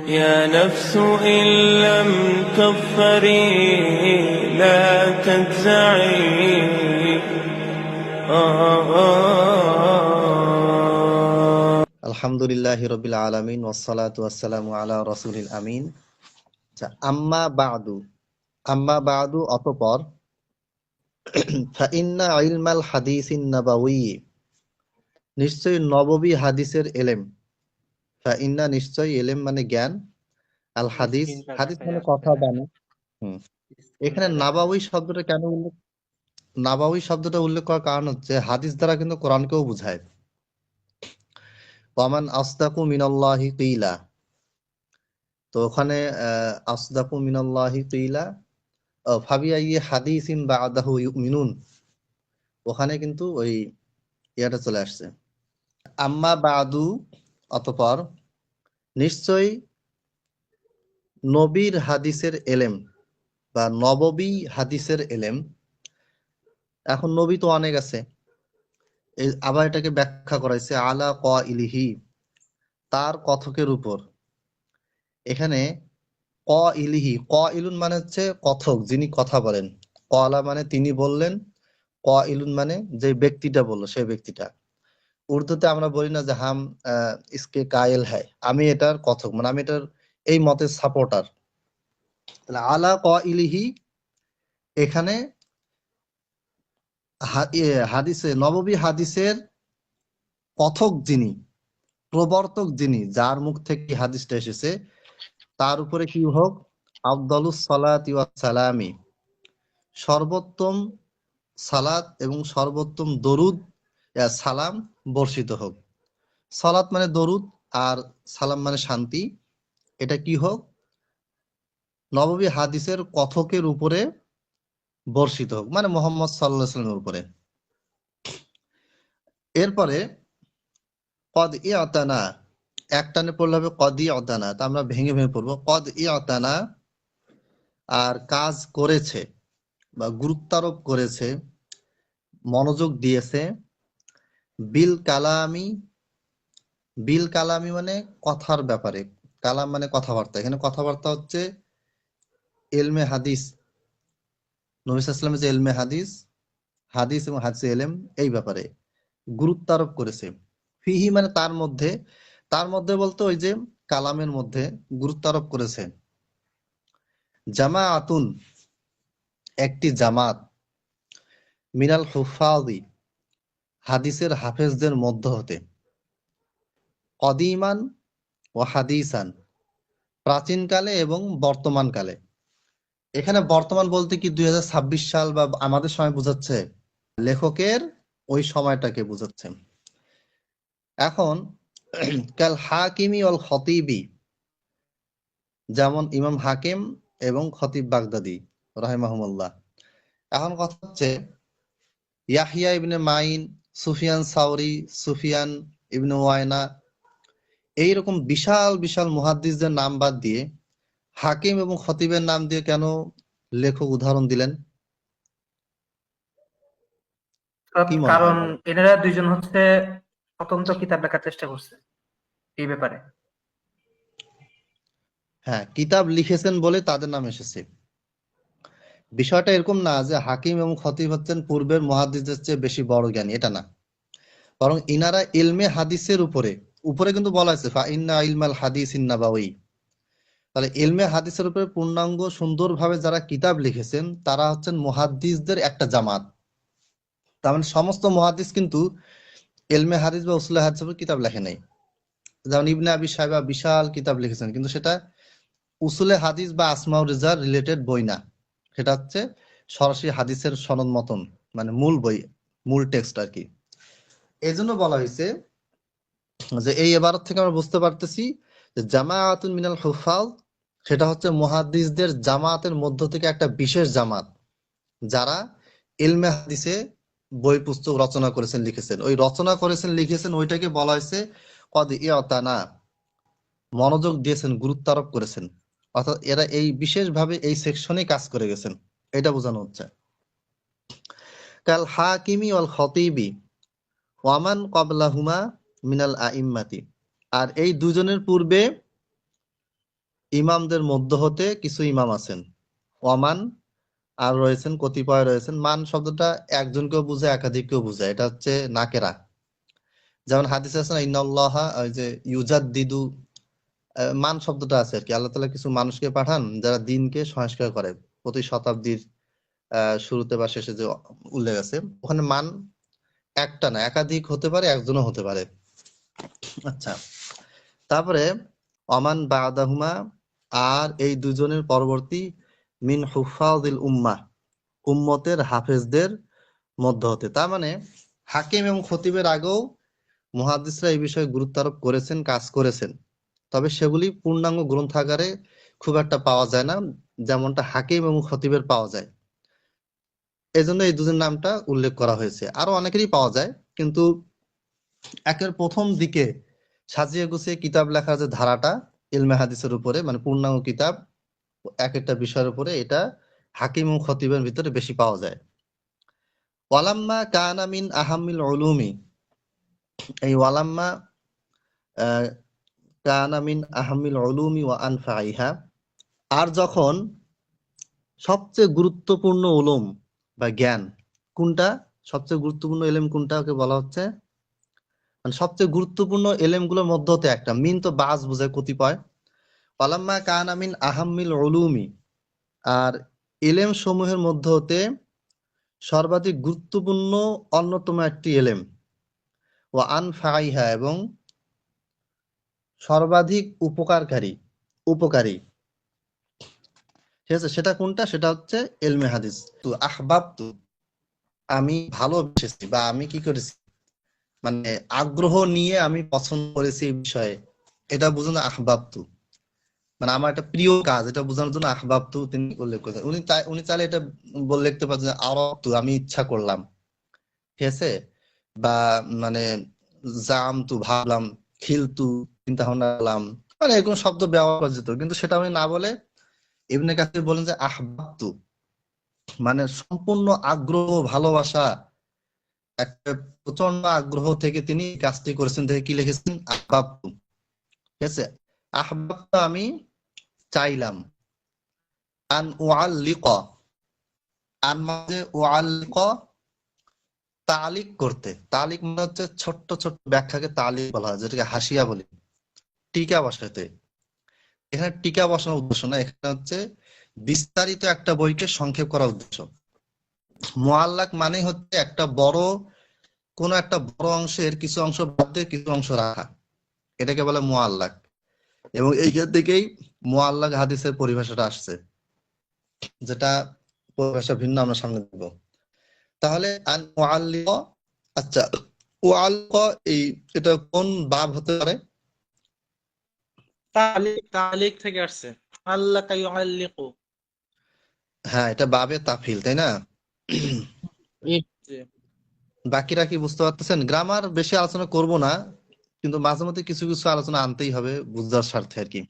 يا نفس إن لم تظفري لا تجزعي আলহামদুলিল্লাহি রাব্বিল আলামিন ওয়াসসালাতু ওয়াসসালামু আলা রাসূলিল আমিন। আম্মা বাদু অতঃপর ফাইন্না ইলমাল হাদিসিন নাবাউই নিশ্চয়ই নববী হাদিসের এলেম। ফাইন্না নিশ্চয়ই এলেম মানে জ্ঞান, আল হাদিস হাদিস মানে কথা বাণী। এখানে নাবাউই শব্দটা উল্লেখ করার কারণ হচ্ছে হাদিস দ্বারা কিন্তু কোরআনকেও বোঝায়। ওয়ামান আসদাকু মিনাল্লাহি কিলা, তো ওখানে আসদাকু মিনাল্লাহি কিলা ফাবিআইয়ি হাদিসিন বাদাহু ইউমিনুন, ওখানে কিন্তু ওই ইয়াটা চলে আসছে। আম্মা বাদু অতঃপর নিশ্চয়ই নবীর হাদিসের এলেম বা নববী হাদিসের এলেম। এখন নবী তো অনেক আছে, আবার এটাকে ব্যাখ্যা করাইছে আলা ইলিহি, তার কথকের উপর। এখানে ইলিহি ইলুন মানে হচ্ছে কথক, যিনি কথা বলেন। কলা মানে তিনি বললেন, ইলুন মানে যে ব্যক্তিটা বললো সেই ব্যক্তিটা। উর্দুতে আমরা বলি না যে হাম ইসকে কায়েল হ্যায়, আমি এটার কথক, মানে আমি এটার এই মতের সাপোর্টার। তাহলে আলা ইলিহি এখানে হাদিসে নববী হাদিসের কথক যিনি, প্রবর্তক যিনি, যার মুখ থেকে হাদিসটা এসেছে, তার উপরে কি হোক আফদালুস সালাতি ওয়াস সালামি, সর্বোত্তম সালাত এবং সর্বোত্তম দরুদ সালাম বর্ষিত হোক। সালাত মানে দরুদ আর সালাম মানে শান্তি। এটা কি হোক নববী হাদিসের কথকের উপরে বর্ষিত হোক, মানে মোহাম্মদ সাল্লাল্লাহু আলাইহি ওয়াসাল্লামের উপরে। এরপরে কদ ইয়াতানা, একটানে পড়লে হবে কদ ইয়াতানা, তা আমরা ভেঙে ভেঙে পড়বো। কদ ইয়াতানা আর কাজ করেছে বা গুরুত্বারোপ করেছে, মনোযোগ দিয়েছে। বিল কালামি, বিল কালামি মানে কথার ব্যাপারে, কালাম মানে কথাবার্তা। এখানে কথাবার্তা হচ্ছে এলমে হাদিস, নবী সাল্লাল্লাহু আলাইহি ওয়াসাল্লামের যে এলমে হাদিস, হাদিস এবং হাদিসে এলেম, এই ব্যাপারে গুরুত্ব আরোপ করেছে। ফিহি মানে তার মধ্যে, তার মধ্যে বলতে ওই যে কালামের মধ্যে গুরুত্ব আরোপ করেছে। জামাআতুন একটি জামাত, মিনাল হুফাযি হাদিসের হাফেজদের মধ্য হতে, কদিমান ও হাদিসান প্রাচীনকালে এবং বর্তমান কালে। এখানে বর্তমান বলতে কি 2026 সাল বা আমাদের সময় বোঝাচ্ছে? লেখকের ওই সময়টাকে বোঝাচ্ছে। এখন কাল হাকিমি ওয়াল খতিবি, যেমন ইমাম হাকিম এবং খতিব বাগদাদি রাহিমাহুমুল্লাহ। এখন কথা হচ্ছে ইয়াহইয়া ইবনে মাইন, সুফিয়ান সাওরি, সুফিয়ান ইবনে ওয়াইনা, এইরকম বিশাল বিশাল মুহাদ্দিসদের নাম বাদ দিয়ে হাকিম এবং খতিবের নাম দিয়ে কেন লেখক উদাহরণ দিলেন? কি মনে হয়? কারণ এনারা দুইজন হচ্ছে স্বতন্ত্র কিতাব লেখার চেষ্টা করছে এই ব্যাপারে। হ্যাঁ, কিতাব লিখেছেন বলে তাদের নাম এসেছে। বিষয়টা এরকম না যে হাকিম এবং খতিব হচ্ছেন পূর্বের মুহাদ্দিসদের চেয়ে বেশি বড় জ্ঞানী, এটা না। বরং ইনারা ইলমে হাদিসের উপরে উপরে কিন্তু বলা হয়েছে ফা ইন্না ইলমাল হাদিসিন নাবাউই। তাহলে ইলমে হাদিসের উপরে পূর্ণাঙ্গ সুন্দরভাবে যারা কিতাব লিখেছেন তারা হচ্ছেন মুহাদ্দিসদের একটা জামাত। তার মানে সমস্ত মুহাদ্দিস কিন্তু ইলমে হাদিস বা উসুলে হাদিসের উপর কিতাব লেখে নাই। যেমন ইবনে আবি শাইবা বিশাল কিতাব লিখেছেন, কিন্তু সেটা উসুলে হাদিস বা আসমাউর রিজার রিলেটেড বই না, সেটা হচ্ছে সরাসরি হাদিসের সনদ মতন, মানে মূল বই, মূল টেক্সট আর কি। এই জন্য বলা হয়েছে যে এই ইবারত থেকে আমরা বুঝতে পারতেছি যে জামাআতুন মিনাল হুফাজ, সেটা হচ্ছে মুহাদ্দিসদের জামাতের মধ্য থেকে একটা বিশেষ জামাত, যারা ইলমে হাদিসে বই পুস্তক রচনা করেছেন, লিখেছেন। ওই রচনা করেছেন, লিখেছেন, ওইটাকে বলা হয়েছে কদ ইয়াতানা, মনোযোগ দিয়েছেন, গুরুত্ব আরোপ করেছেন। অর্থাৎ এরা এই বিশেষভাবে এই সেকশনে কাজ করে গেছেন, এটা বোঝানো হচ্ছে। কাল হাকিমি ওয়াল খতিবি ওয়ামান ক্বাবলাহুমা মিনাল আইম্মাতি, আর এই দুজনের পূর্বে ইমামদের মধ্য হতে কিছু ইমাম আছেন। ওয়ামান, আর রয়েছেন কতিপয় রয়েছেন। মান শব্দটা একজনকেও বুঝায়, একাধিককেও বুঝায়, এটা হচ্ছে নাকেরা। যেমন হাদিস আছে না, ইন্নাল্লাহা, ওই যে ইউজাদ্দিদু, মান শব্দটা আছে আর কি, আল্লাহ তাআলা কিছু মানুষকে পাঠান যারা দিনকে সংস্কার করে। প্রতি শতাব্দীর শুরুতে বা শেষে যে উল্লেখ আছে, ওখানে মান একটা না, একাধিক হতে পারে, একজনও হতে পারে। আচ্ছা, তারপরে অমান বাদাহুমা, আর এই দুজনের পরবর্তী, মিন হুফাজিল উম্মাহ, উম্মতের হাফেজদের মধ্য হতে। তার মানে হাকিম এবং খতিবের আগেও মুহাদ্দিসরা এই বিষয়ে গুরুত্ব আরোপ করেছেন, কাজ করেছেন। তবে সেগুলি পূর্ণাঙ্গ গ্রন্থাগারে খুব একটা পাওয়া যায় না, যেমনটা হাকিম এবং খতিবের পাওয়া যায়। এজন্য এই দুজন নামটা উল্লেখ করা হয়েছে। আরো অনেকেরই পাওয়া যায়, কিন্তু একের প্রথম দিকে সাজিয়ে গুছিয়ে কিতাব লেখার যে ধারাটা ইলমে হাদিসের উপরে, মানে পূর্ণাঙ্গ কিতাব এক একটা বিষয়ের উপরে, এটা হাকিম ও খতিবের ভিতরে বেশি পাওয়া যায়। ওয়ালাম্মা কানা মিন আহাম্মিল উলুমি, এই ওয়ালাম্মা আহ, কানা মিন আহাম্মিল উলুমি ওয়া আনফাইহা, আর যখন সবচেয়ে গুরুত্বপূর্ণ উলুম বা জ্ঞান কোনটা, সবচেয়ে গুরুত্বপূর্ণ এলেম কোনটা ওকে বলা হচ্ছে, মানে সবচেয়ে গুরুত্বপূর্ণ এলেম গুলোর মধ্যে হতে একটা, মিন তো বাজ বোঝায় কতিপয়। ওয়ালাম্মা কানা মিন আহাম্মিল উলুমি, আর এলেম সমূহের মধ্যে হতে সর্বাধিক গুরুত্বপূর্ণ অন্যতম একটি এলেম, ওয়া আনফাইহা, এবং সর্বাধিক উপকারী, ঠিক আছে, সেটা কোনটা, সেটা হচ্ছে ইলমে হাদিস। তো আহবাবতু, আমি ভালোবেসেছি বা আমি কি করেছি, মানে আগ্রহ নিয়ে আমি পছন্দ করেছি এই বিষয়ে, এটা বুঝুন আহবাবতু। মানে আমার একটা প্রিয় কাজ, এটা বোঝানোর জন্য আহবাবতু তিনি উল্লেখ করেছেন। উনি চাইলে এটা বলে লিখতে পারছেন যে আরাদতু, আমি ইচ্ছা করলাম, ঠিক আছে, বা মানে জামতু, ভাবলাম, খিলতু, চিন্তা ভাবনা করলাম, মানে এরকম শব্দ ব্যবহার করা যেত, কিন্তু সেটা উনি না বলে ইবনে কাসির বলেন যে আহবাবতু, মানে সম্পূর্ণ আগ্রহ, ভালোবাসা, একটা প্রচন্ড আগ্রহ থেকে তিনি কাজটি করেছেন, থেকে কি লিখেছেন, আহবাবতু, ঠিক আছে। আহবাবতু, আমি চাইলাম, আন উআল্লিকা, আন মানে উআল্লিকা, তালিক করতে। তালিক মানে হচ্ছে ছোট্ট ছোট্ট ব্যাখ্যাকে তালিক বলা হয়, যেটাকে হাসিয়া বলি, টিকা বসাতে। এখানে টিকা বসানোর উদ্দেশ্য না, এখানে হচ্ছে বিস্তারিত একটা বইকে সংক্ষেপ করার উদ্দেশ্য। মুআল্লাক মানে হচ্ছে কোন একটা বড় অংশের কিছু অংশ বাদ দিয়ে কিছু অংশ রাখা, এটাকে বলে মুআল্লাক। এবং এইখান থেকেই মুআল্লাক হাদিসের পরিভাষাটা আসছে, যেটা পরিভাষা ভিন্ন, আমরা সামনে দেখব। তাহলে আন মুআল্লিক, আচ্ছা, ওয়াল্ক, এই এটা কোন বাব হতে পারে? তালিক থেকে আসছে, আল্লাহ ইউআল্লিকু। হ্যাঁ, এটা বাবে তাফিল, তাই না? জি। বাকিরা কি বুঝতে পারতেছেন? গ্রামার বেশি আলোচনা করব না, কিন্তু মাঝে মধ্যে কিছু কিছু আলোচনা আনতেই হবে বুঝার স্বার্থে আর কি।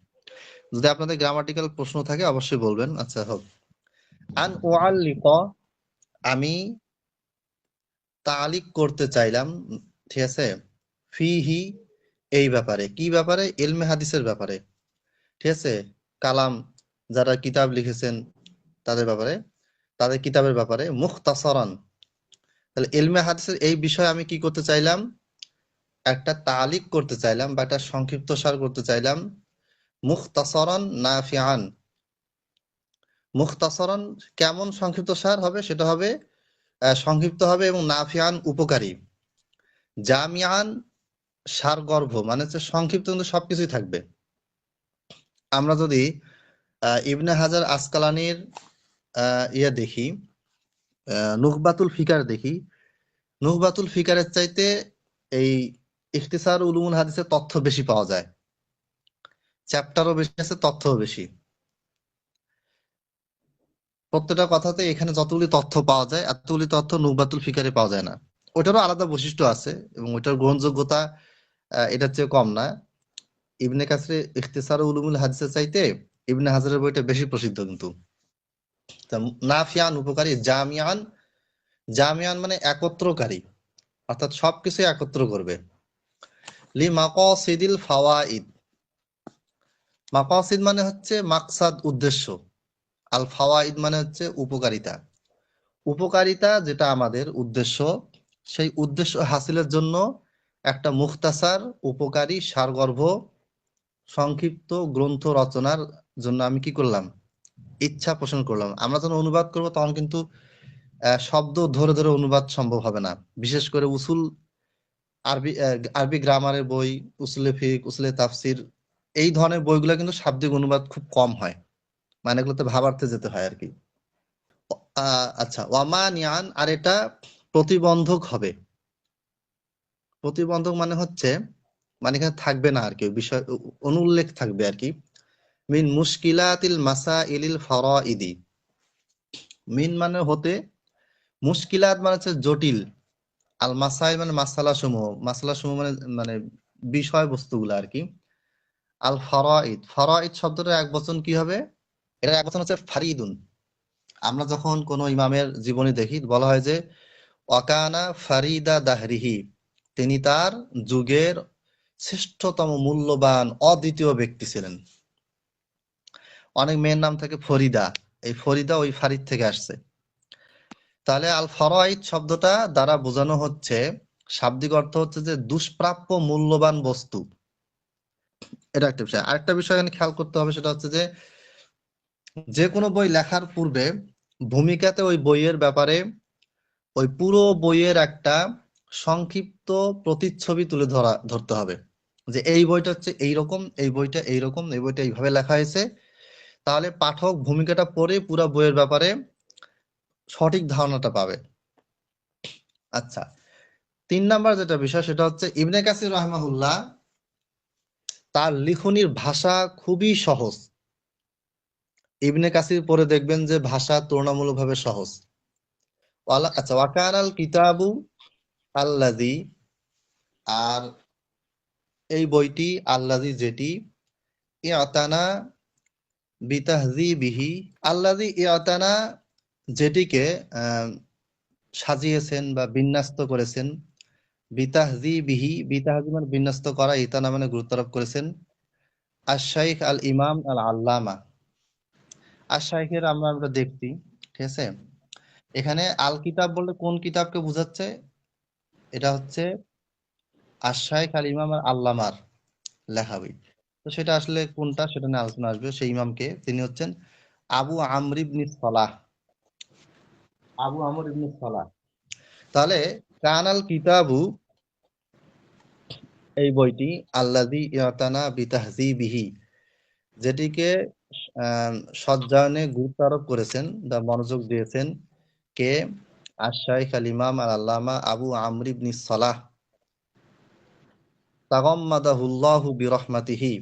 যদি আপনাদের গ্রামাটিক্যাল প্রশ্ন থাকে অবশ্যই বলবেন। আচ্ছা, হোক। আন উআল্লিক, আমি তালিক করতে চাইলাম, ঠিক আছে, ফিহি, এই ব্যাপারে, কি ব্যাপারে, ইলমে হাদিসের ব্যাপারে, ঠিক আছে, কালাম, যারা কিতাব লিখেছেন তাদের ব্যাপারে, তাদের কিতাবের ব্যাপারে, মুখতাসারান, তাহলে ইলমে হাদিসের এই বিষয়ে আমি কি করতে চাইলাম, একটা তালিক করতে চাইলাম বা একটা সংক্ষিপ্তসার করতে চাইলাম। মুখতাসারান নাফিআন, মুখতাসারান কেমন সংক্ষিপ্তসার হবে, সেটা হবে সংক্ষিপ্ত হবে এবং নাফিআন উপকারী, জামিআন সারগর্ভ, মানে হচ্ছে সংক্ষিপ্ত কিন্তু সবকিছুই থাকবে। আমরা যদি ইবনে হাজার আসকালানির দেখি, নুকবাতুল ফিকার দেখি, নুকবাতুল ফিকারের চাইতে এই ইখতিসার উলুমুল হাদিসের তথ্য বেশি পাওয়া যায়, চ্যাপ্টারও বেশি আছে, তথ্যও বেশি। প্রত্যেকটা কথাতে এখানে যতগুলি তথ্য পাওয়া যায় এতগুলি তথ্য নুকবাতুল ফিকারে পাওয়া যায় না। ওটারও আলাদা বৈশিষ্ট্য আছে এবং ওটার গ্রহণযোগ্যতা এটার চেয়ে কম না। ইবনে কাসির ইখতিসার উলুমুল হাদিসের চাইতে ইবনে হাজারের বইটা বেশি প্রসিদ্ধ কিন্তু। নাফিয়ান উপকারী, জামিয়ান, জামিয়ান মানে একত্রকারী, অর্থাৎ সবকিছু একত্র করবে। লি মাকাসিদিল ফাওয়াইদ, মাকাসিদ মানে হচ্ছে মাকসাদ, উদ্দেশ্য। আল ফাওয়াইদ মানে হচ্ছে উপকারিতা। উপকারিতা যেটা আমাদের উদ্দেশ্য, সেই উদ্দেশ্য হাসিলের জন্য একটা মুখতাসার, উপকারী, সারগর্ভ, সংক্ষিপ্ত গ্রন্থ রচনার জন্য আমি কি করলাম, ইচ্ছা পোষণ করলাম। আমরা যখন অনুবাদ করব তখন কিন্তু শব্দ ধরে ধরে অনুবাদ সম্ভব হবে না। বিশেষ করে উসুল, আরবি গ্রামারের বই, উসুলে ফিক, উসুলে তাফসির, এই ধরনের বইগুলো কিন্তু শাব্দিক অনুবাদ খুব কম হয়, মানে এগুলোতে ভাবার্থে যেতে হয় আর কি। আচ্ছা, ওয়ামানিয়ান, আর এটা প্রতিবন্ধক হবে। প্রতিবন্ধক মানে হচ্ছে, মানে এখানে থাকবে না আর কি, বিষয় অনুল্লেখ থাকবে আর কি। মিন মুশকিলাতিল মাসাইলিল ফারাইদি। মিন মানে হতে, মুশকিলাত মানে হচ্ছে জটিল, আল মাসাইল মানে মাসালা সমূহ, মাসালা সমূহ মানে মানে বিষয়বস্তুগুলো আর কি। আল ফারাইদ, ফারাইদ শব্দটা এক বচন কি হবে? এটা এক বচন হচ্ছে ফারিদুন। আমরা যখন কোনো ইমামের জীবনী দেখি বলা হয় যে ওয়াকানা ফারিদা দাহরিহি, তিনি তার যুগের শ্রেষ্ঠতম, মূল্যবান, অদ্বিতীয় ব্যক্তি ছিলেন। অনেক মেয়ের নাম থাকে ফরিদা, এই ফরিদা ওই ফারিদ থেকে আসছে। তাহলে আল ফারাইদ শব্দটা দ্বারা বোঝানো হচ্ছে, শাব্দিক অর্থ হচ্ছে যে দুষ্প্রাপ্য, মূল্যবান বস্তু। এটা একটা বিষয়। আরেকটা বিষয় এখানে খেয়াল করতে হবে, সেটা হচ্ছে যে যে কোনো বই লেখার পূর্বে ভূমিকাতে ওই বইয়ের ব্যাপারে, ওই পুরো বইয়ের একটা সংক্ষিপ্ত প্রতিচ্ছবি তুলে ধরতে হবে, যে এই বইটা হচ্ছে এইরকম, এই বইটা এইরকম, এই বইটা এইভাবে লেখা হয়েছে। তাহলে পাঠক ভূমিকাটা পড়ে পুরো বইয়ের ব্যাপারে সঠিক ধারণাটা পাবে। আচ্ছা, 3 নাম্বার যেটা বিষয় সেটা হচ্ছে ইবনে কাসির রাহমাহুল্লাহ, তার লিখনির ভাষা খুবই সহজ। ইবনে কাসির পড়ে দেখবেন যে ভাষা তুলনামূলকভাবে সহজ। আচ্ছা, ওয়াকানাল কিতাবু আল্লাযী, আর এই বইটি, আল্লাযী যেটি, ইয়াতানা বিতাহযীবিহি, আল্লাযী ইয়াতানা যেটিকে আহ, সাজিয়েছেন বা বিন্যস্ত করেছেন, বিতাহযীবিহি, বিতাহযীব মানে বিন্যস্ত করা, ইতানা মানে গুরুত্ব আরোপ করেছেন, আশ-শাইখ আল ইমাম আল আল্লামা। আশ-শাইখের আমরা দেখছি, ঠিক আছে। এখানে আল কিতাব বলতে কোন কিতাবকে বোঝাচ্ছে? এটা হচ্ছে আশ-শাইখ আল ইমাম আল আল্লামার লেখা বই। তো সেটা আসলে কোনটা, সেটা নিয়ে আলোচনা আসবে। সেই ইমামকে, তিনি হচ্ছেন আবু আমর ইবনে সালাহ, আবু আমর ইবনে সালাহ। তাহলে কানাল কিতাবু, এই বইটি, আল্লাযী ইয়াতানা বিতাহযীবিহি, যেটিকে আহ সজ্জায়নে গুরুত্ব আরোপ করেছেন বা মনোযোগ দিয়েছেন কে? আশ-শাইখ আল ইমাম আল আল্লামা আবু আমর ইবনে সালাহ, তাগাম্মাদাহুল্লাহু বিরহমাতিহি।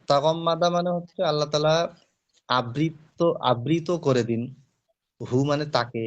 তাগাম্মাদা মানে হচ্ছে আল্লাহ তাআলা আবৃত, আবৃত করে দিন, হু মানে তাকে,